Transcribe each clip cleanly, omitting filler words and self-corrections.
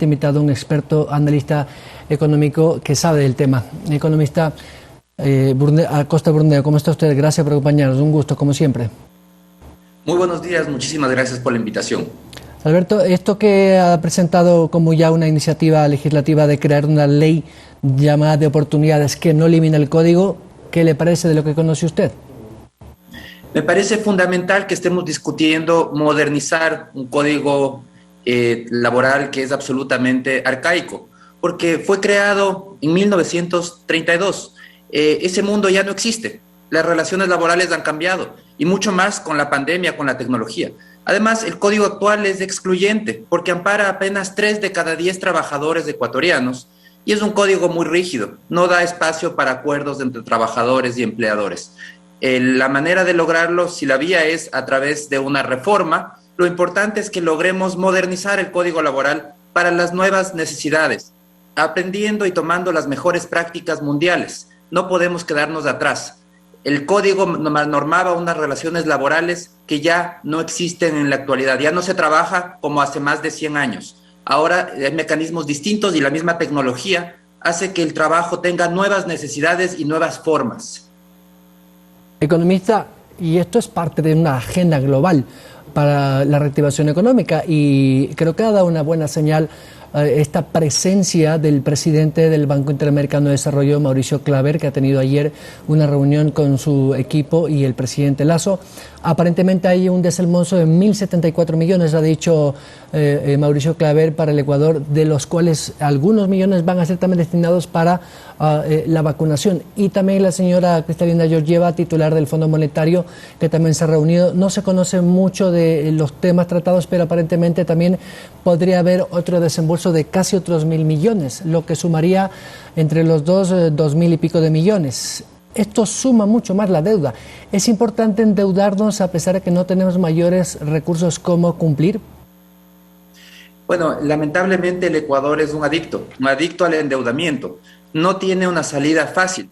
invitado a un experto analista económico que sabe del tema. Economista Acosta Brundeo, ¿cómo está usted? Gracias por acompañarnos, un gusto como siempre. Muy buenos días, muchísimas gracias por la invitación. Alberto, esto que ha presentado como ya una iniciativa legislativa de crear una ley llamada de oportunidades que no elimina el código, ¿qué le parece de lo que conoce usted? Me parece fundamental que estemos discutiendo modernizar un código laboral que es absolutamente arcaico, porque fue creado en 1932. Ese mundo ya no existe. Las relaciones laborales han cambiado y mucho más con la pandemia, con la tecnología. Además, el código actual es excluyente porque ampara apenas 3 de cada 10 trabajadores ecuatorianos y es un código muy rígido, no da espacio para acuerdos entre trabajadores y empleadores. La manera de lograrlo, si la vía es a través de una reforma, lo importante es que logremos modernizar el código laboral para las nuevas necesidades, aprendiendo y tomando las mejores prácticas mundiales. No podemos quedarnos atrás. El código normaba unas relaciones laborales que ya no existen en la actualidad, ya no se trabaja como hace más de 100 años. Ahora hay mecanismos distintos y la misma tecnología hace que el trabajo tenga nuevas necesidades y nuevas formas. Economista, y esto es parte de una agenda global para la reactivación económica y creo que ha dado una buena señal esta presencia del presidente del Banco Interamericano de Desarrollo, Mauricio Claver, que ha tenido ayer una reunión con su equipo y el presidente Lasso. Aparentemente hay un desembolso de 1.074 millones, ha dicho Mauricio Claver, para el Ecuador, de los cuales algunos millones van a ser también destinados para la vacunación. Y también la señora Cristalina Georgieva, titular del Fondo Monetario, que también se ha reunido. No se conoce mucho de los temas tratados, pero aparentemente también podría haber otro desembolso de casi otros 1.000 millones, lo que sumaría entre los dos 2.000 y pico de millones. Esto suma mucho más la deuda. ¿Es importante endeudarnos a pesar de que no tenemos mayores recursos como cumplir? Bueno, lamentablemente el Ecuador es un adicto al endeudamiento. No tiene una salida fácil.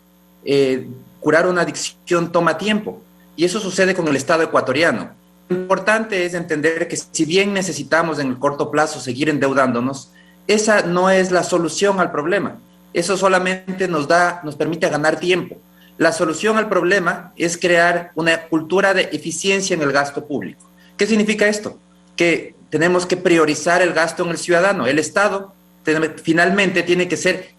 Curar una adicción toma tiempo y eso sucede con el Estado ecuatoriano. Lo importante es entender que si bien necesitamos en el corto plazo seguir endeudándonos, esa no es la solución al problema. Eso solamente nos permite ganar tiempo. La solución al problema es crear una cultura de eficiencia en el gasto público. ¿Qué significa esto? Que tenemos que priorizar el gasto en el ciudadano. El Estado finalmente tiene que ser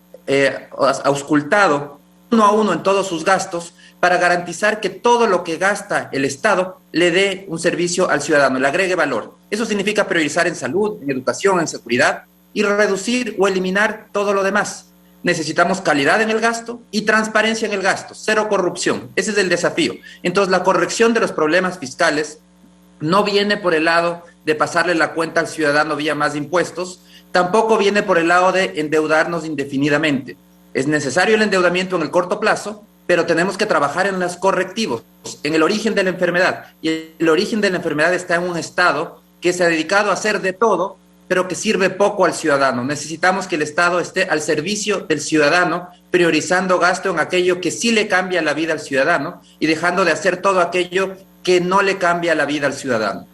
auscultado uno a uno en todos sus gastos para garantizar que todo lo que gasta el Estado le dé un servicio al ciudadano, le agregue valor. Eso significa priorizar en salud, en educación, en seguridad y reducir o eliminar todo lo demás. Necesitamos calidad en el gasto y transparencia en el gasto, cero corrupción. Ese es el desafío. Entonces, la corrección de los problemas fiscales no viene por el lado de pasarle la cuenta al ciudadano vía más impuestos, tampoco viene por el lado de endeudarnos indefinidamente. Es necesario el endeudamiento en el corto plazo, pero tenemos que trabajar en los correctivos, en el origen de la enfermedad. Y el origen de la enfermedad está en un Estado que se ha dedicado a hacer de todo, pero que sirve poco al ciudadano. Necesitamos que el Estado esté al servicio del ciudadano, priorizando gasto en aquello que sí le cambia la vida al ciudadano y dejando de hacer todo aquello que no le cambia la vida al ciudadano.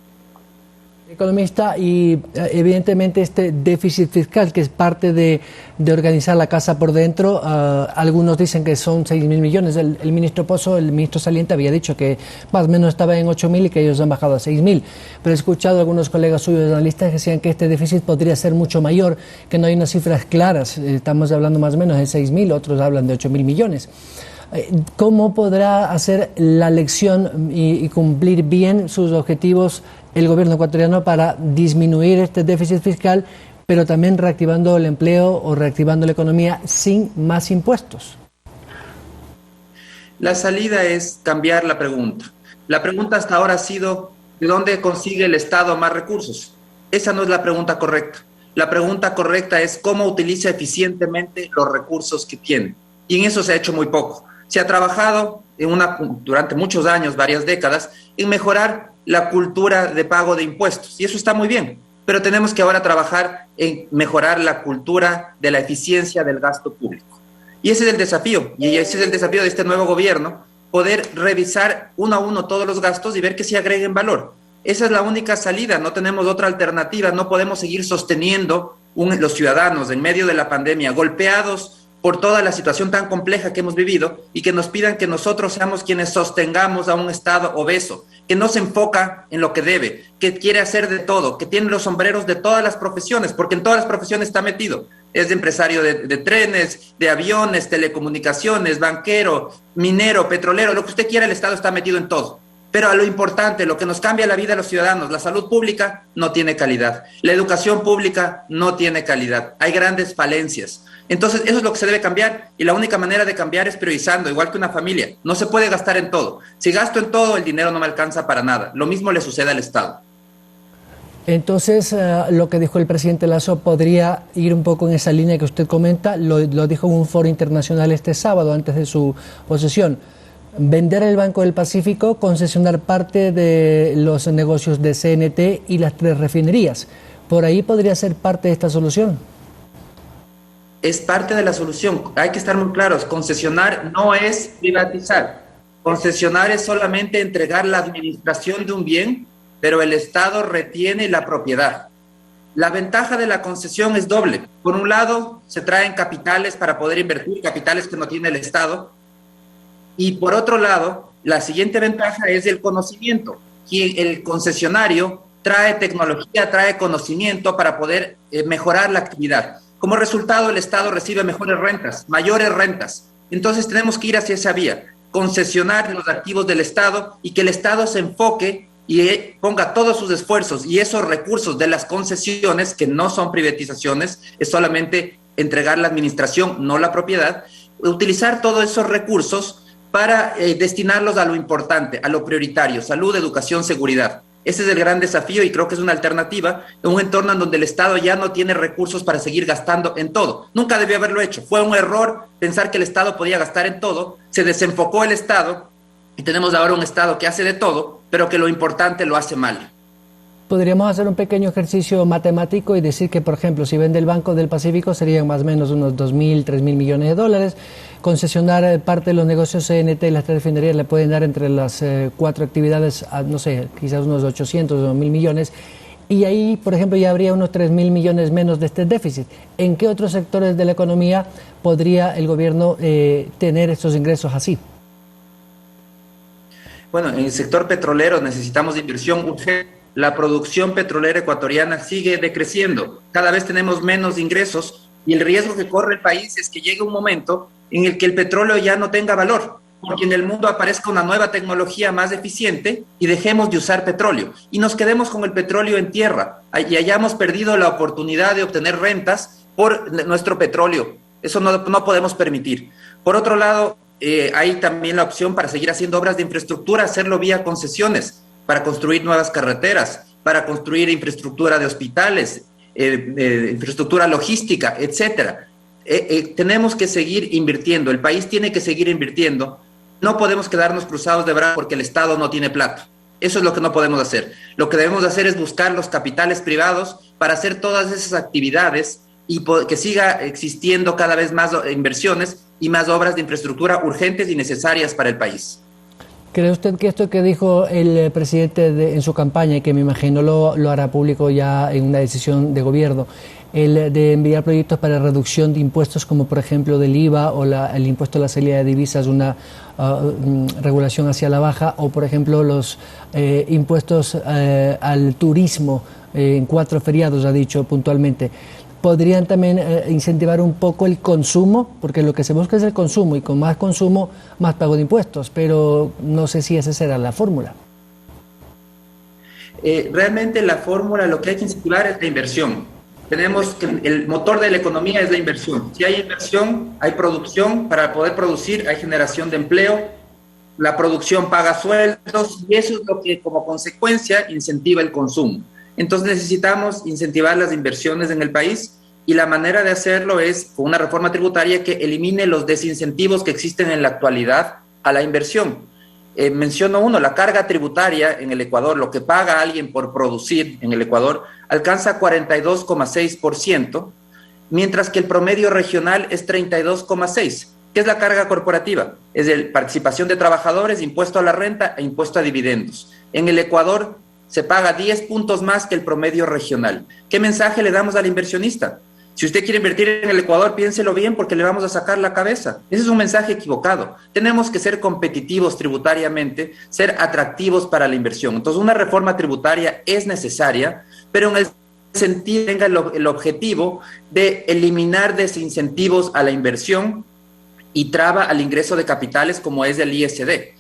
Economista, y evidentemente este déficit fiscal, que es parte de organizar la casa por dentro, algunos dicen que son 6.000 millones. El ministro Pozo, el ministro saliente, había dicho que más o menos estaba en 8.000 y que ellos han bajado a 6.000. Pero he escuchado a algunos colegas suyos analistas que decían que este déficit podría ser mucho mayor, que no hay unas cifras claras. Estamos hablando más o menos de 6.000, otros hablan de 8.000 millones. ¿Cómo podrá hacer la lección y cumplir bien sus objetivos el gobierno ecuatoriano para disminuir este déficit fiscal, pero también reactivando el empleo o reactivando la economía sin más impuestos? La salida es cambiar la pregunta. La pregunta hasta ahora ha sido, ¿de dónde consigue el Estado más recursos? Esa no es la pregunta correcta. La pregunta correcta es cómo utiliza eficientemente los recursos que tiene. Y en eso se ha hecho muy poco. Se ha trabajado durante muchos años, varias décadas, en mejorar la cultura de pago de impuestos. Y eso está muy bien, pero tenemos que ahora trabajar en mejorar la cultura de la eficiencia del gasto público. Y ese es el desafío, y ese es el desafío de este nuevo gobierno, poder revisar uno a uno todos los gastos y ver que se agreguen valor. Esa es la única salida, no tenemos otra alternativa, no podemos seguir sosteniendo los ciudadanos en medio de la pandemia, golpeados por toda la situación tan compleja que hemos vivido, y que nos pidan que nosotros seamos quienes sostengamos a un Estado obeso, que no se enfoca en lo que debe, que quiere hacer de todo, que tiene los sombreros de todas las profesiones, porque en todas las profesiones está metido. Es empresario de trenes, de aviones, telecomunicaciones, banquero, minero, petrolero, lo que usted quiera, el Estado está metido en todo. Pero a lo importante, lo que nos cambia la vida a los ciudadanos, la salud pública no tiene calidad, la educación pública no tiene calidad, hay grandes falencias. Entonces, eso es lo que se debe cambiar, y la única manera de cambiar es priorizando, igual que una familia. No se puede gastar en todo. Si gasto en todo, el dinero no me alcanza para nada. Lo mismo le sucede al Estado. Entonces, lo que dijo el presidente Lasso podría ir un poco en esa línea que usted comenta, lo dijo en un foro internacional este sábado, antes de su posesión. Vender el Banco del Pacífico, concesionar parte de los negocios de CNT y las 3 refinerías. ¿Por ahí podría ser parte de esta solución? Es parte de la solución. Hay que estar muy claros. Concesionar no es privatizar. Concesionar es solamente entregar la administración de un bien, pero el Estado retiene la propiedad. La ventaja de la concesión es doble. Por un lado, se traen capitales para poder invertir, capitales que no tiene el Estado. Y por otro lado, la siguiente ventaja es el conocimiento. El concesionario trae tecnología, trae conocimiento para poder mejorar la actividad. Como resultado, el Estado recibe mejores rentas, mayores rentas. Entonces tenemos que ir hacia esa vía, concesionar los activos del Estado, y que el Estado se enfoque y ponga todos sus esfuerzos y esos recursos de las concesiones, que no son privatizaciones, es solamente entregar la administración, no la propiedad, utilizar todos esos recursos para destinarlos a lo importante, a lo prioritario: salud, educación, seguridad. Ese es el gran desafío, y creo que es una alternativa en un entorno en donde el Estado ya no tiene recursos para seguir gastando en todo. Nunca debió haberlo hecho. Fue un error pensar que el Estado podía gastar en todo. Se desenfocó el Estado y tenemos ahora un Estado que hace de todo, pero que lo importante lo hace mal. Podríamos hacer un pequeño ejercicio matemático y decir que, por ejemplo, si vende el Banco del Pacífico serían más o menos unos 2.000, 3.000 millones de dólares. Concesionar parte de los negocios CNT y las 3 refinerías le pueden dar entre las 4 actividades, no sé, quizás unos 800 o 1.000 millones. Y ahí, por ejemplo, ya habría unos 3.000 millones menos de este déficit. ¿En qué otros sectores de la economía podría el gobierno tener estos ingresos así? Bueno, en el sector petrolero necesitamos inversión urgente. La producción petrolera ecuatoriana sigue decreciendo. Cada vez tenemos menos ingresos, y el riesgo que corre el país es que llegue un momento en el que el petróleo ya no tenga valor, porque en el mundo aparezca una nueva tecnología más eficiente y dejemos de usar petróleo y nos quedemos con el petróleo en tierra y hayamos perdido la oportunidad de obtener rentas por nuestro petróleo. Eso no podemos permitir. Por otro lado, hay también la opción para seguir haciendo obras de infraestructura, hacerlo vía concesiones, para construir nuevas carreteras, para construir infraestructura de hospitales, infraestructura logística, etcétera. Tenemos que seguir invirtiendo, el país tiene que seguir invirtiendo. No podemos quedarnos cruzados de brazos porque el Estado no tiene plata. Eso es lo que no podemos hacer. Lo que debemos hacer es buscar los capitales privados para hacer todas esas actividades y que siga existiendo cada vez más inversiones y más obras de infraestructura urgentes y necesarias para el país. ¿Cree usted que esto que dijo el presidente en su campaña, y que me imagino lo hará público ya en una decisión de gobierno, el de enviar proyectos para reducción de impuestos, como por ejemplo del IVA o el impuesto a la salida de divisas, una regulación hacia la baja, o por ejemplo los impuestos al turismo en 4 feriados, ha dicho puntualmente? ¿Podrían también incentivar un poco el consumo? Porque lo que se busca es el consumo, y con más consumo, más pago de impuestos, pero no sé si esa será la fórmula. Realmente la fórmula, lo que hay que incentivar es la inversión. Tenemos que el motor de la economía es la inversión. Si hay inversión, hay producción. Para poder producir hay generación de empleo. La producción paga sueldos, y eso es lo que como consecuencia incentiva el consumo. Entonces necesitamos incentivar las inversiones en el país, y la manera de hacerlo es con una reforma tributaria que elimine los desincentivos que existen en la actualidad a la inversión. Menciono uno: la carga tributaria en el Ecuador, lo que paga alguien por producir en el Ecuador, alcanza 42,6%, mientras que el promedio regional es 32,6%. ¿Qué es la carga corporativa? Es de participación de trabajadores, impuesto a la renta e impuesto a dividendos. En el Ecuador se paga 10 puntos más que el promedio regional. ¿Qué mensaje le damos al inversionista? Si usted quiere invertir en el Ecuador, piénselo bien porque le vamos a sacar la cabeza. Ese es un mensaje equivocado. Tenemos que ser competitivos tributariamente, ser atractivos para la inversión. Entonces, una reforma tributaria es necesaria, pero en el sentido tenga el objetivo de eliminar desincentivos a la inversión y traba al ingreso de capitales como es el ISD.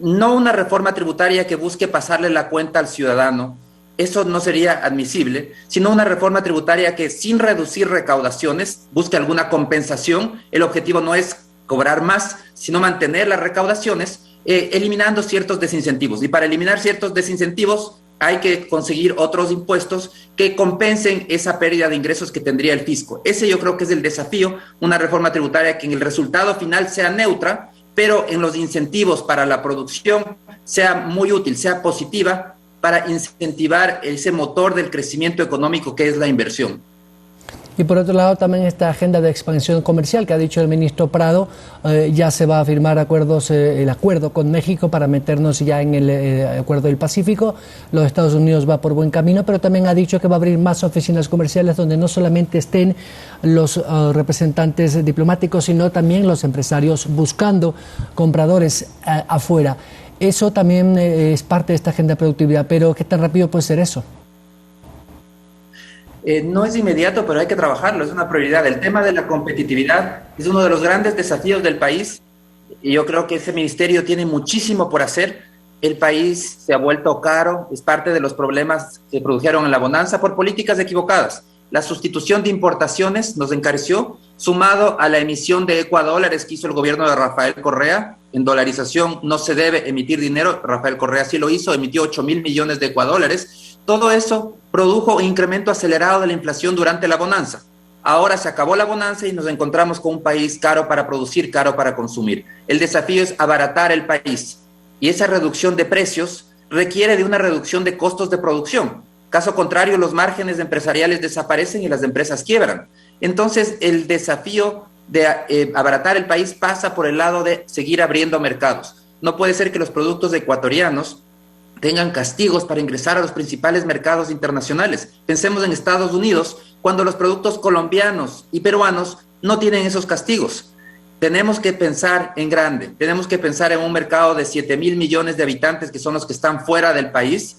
No una reforma tributaria que busque pasarle la cuenta al ciudadano, eso no sería admisible, sino una reforma tributaria que sin reducir recaudaciones busque alguna compensación. El objetivo no es cobrar más, sino mantener las recaudaciones, eliminando ciertos desincentivos. Y para eliminar ciertos desincentivos hay que conseguir otros impuestos que compensen esa pérdida de ingresos que tendría el fisco. Ese yo creo que es el desafío, una reforma tributaria que en el resultado final sea neutra, pero en los incentivos para la producción sea muy útil, sea positiva, para incentivar ese motor del crecimiento económico que es la inversión. Y por otro lado también esta agenda de expansión comercial que ha dicho el ministro Prado, ya se va a firmar el acuerdo con México para meternos ya en el acuerdo del Pacífico. Los Estados Unidos va por buen camino, pero también ha dicho que va a abrir más oficinas comerciales donde no solamente estén los representantes diplomáticos, sino también los empresarios buscando compradores afuera. Eso también es parte de esta agenda de productividad, pero ¿qué tan rápido puede ser eso? No es inmediato, pero hay que trabajarlo, es una prioridad. El tema de la competitividad es uno de los grandes desafíos del país y yo creo que ese ministerio tiene muchísimo por hacer. El país se ha vuelto caro, es parte de los problemas que produjeron en la bonanza por políticas equivocadas. La sustitución de importaciones nos encareció, sumado a la emisión de ecuadólares que hizo el gobierno de Rafael Correa. En dolarización no se debe emitir dinero, Rafael Correa sí lo hizo, emitió 8.000 millones de ecuadólares. Todo eso produjo un incremento acelerado de la inflación durante la bonanza. Ahora se acabó la bonanza y nos encontramos con un país caro para producir, caro para consumir. El desafío es abaratar el país y esa reducción de precios requiere de una reducción de costos de producción. Caso contrario, los márgenes empresariales desaparecen y las empresas quiebran. Entonces, el desafío de abaratar el país pasa por el lado de seguir abriendo mercados. No puede ser que los productos ecuatorianos tengan castigos para ingresar a los principales mercados internacionales. Pensemos en Estados Unidos, cuando los productos colombianos y peruanos no tienen esos castigos. Tenemos que pensar en grande, tenemos que pensar en un mercado de 7.000 millones de habitantes que son los que están fuera del país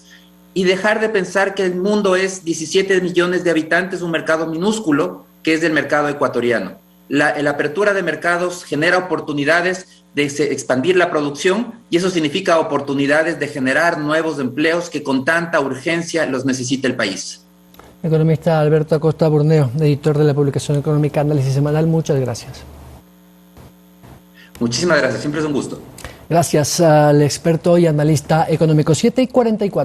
y dejar de pensar que el mundo es 17 millones de habitantes, un mercado minúsculo que es el mercado ecuatoriano. La apertura de mercados genera oportunidades de expandir la producción y eso significa oportunidades de generar nuevos empleos que con tanta urgencia los necesita el país. Economista Alberto Acosta Burneo, editor de la publicación económica Análisis Semanal, muchas gracias. Muchísimas gracias, siempre es un gusto. Gracias al experto y analista económico. 7:44.